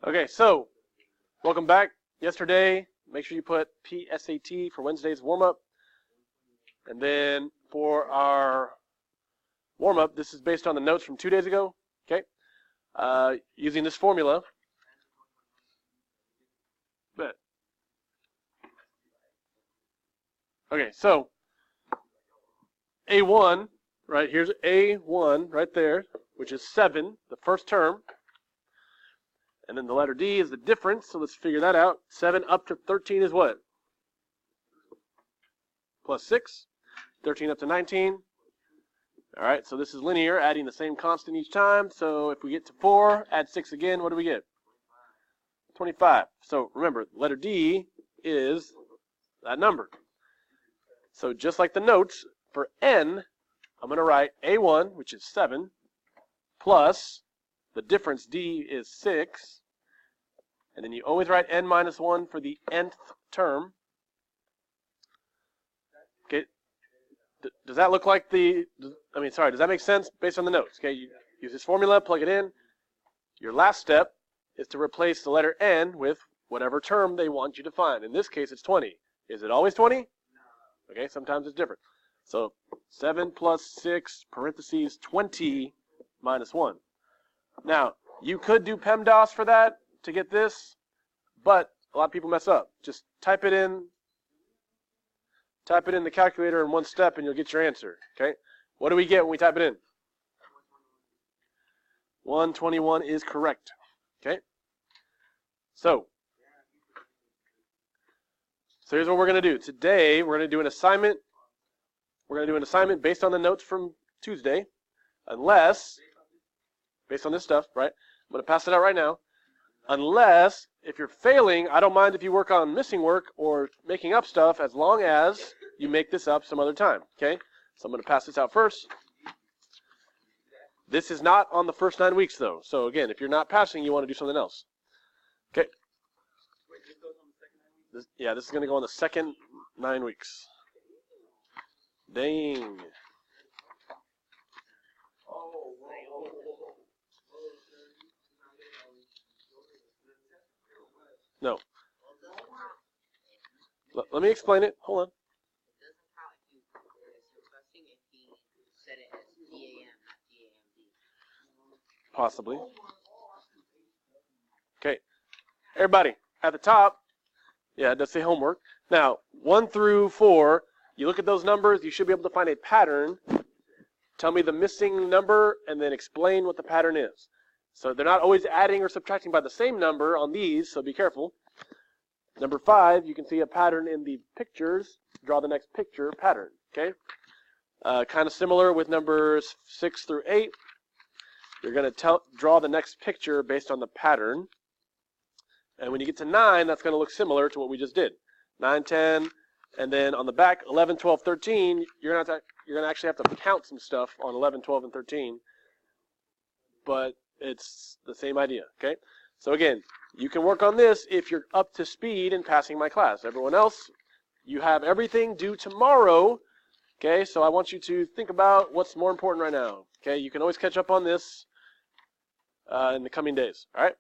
Okay, so welcome back. Yesterday, make sure you put PSAT for Wednesday's warm-up. And then for our warm-up, this is based on the notes from 2 days ago. Okay, using this formula. But okay, so A1, right, here's A1 right there, which is 7, the first term. And then the letter D is the difference, so let's figure that out. 7 up to 13 is what? Plus 6. 13 up to 19. All right, so this is linear, adding the same constant each time. So if we get to 4, add 6 again, what do we get? 25. So remember, letter D is that number. So just like the notes, for N, I'm going to write A1, which is 7, plus the difference D is 6. And then you always write N minus 1 for the nth term. Okay. Does that look like does that make sense based on the notes? Okay, you use this formula, plug it in. Your last step is to replace the letter N with whatever term they want you to find. In this case, it's 20. Is it always 20? Okay, sometimes it's different. So 7 plus 6, parentheses, 20 minus 1. Now, you could do PEMDAS for that to get this, but a lot of people mess up. Just type it in the calculator in one step and you'll get your answer. Okay? What do we get when we type it in? 121 is correct. Okay? So here's what we're going to do. Today, we're going to do an assignment. We're going to do an assignment based on the notes from Tuesday, unless, based on this stuff, right? I'm going to pass it out right now. Unless, if you're failing, I don't mind if you work on missing work or making up stuff as long as you make this up some other time, okay? So I'm going to pass this out first. This is not on the first 9 weeks, though. So again, if you're not passing, you want to do something else. Okay? This is going to go on the second 9 weeks. Dang. No. Let me explain it. Hold on. Possibly. Okay. Everybody, at the top, yeah, it does say homework. Now, 1 through 4, you look at those numbers, you should be able to find a pattern. Tell me the missing number, and then explain what the pattern is. So they're not always adding or subtracting by the same number on these, so be careful. Number 5, you can see a pattern in the pictures. Draw the next picture pattern, okay? Kind of similar with numbers 6 through 8. You're going to draw the next picture based on the pattern. And when you get to 9, that's going to look similar to what we just did. 9, 10, and then on the back, 11, 12, 13, you're going to actually have to count some stuff on 11, 12, and 13. But it's the same idea, okay? So again, you can work on this if you're up to speed in passing my class. Everyone else, you have everything due tomorrow, okay? So I want you to think about what's more important right now, okay? You can always catch up on this in the coming days, all right?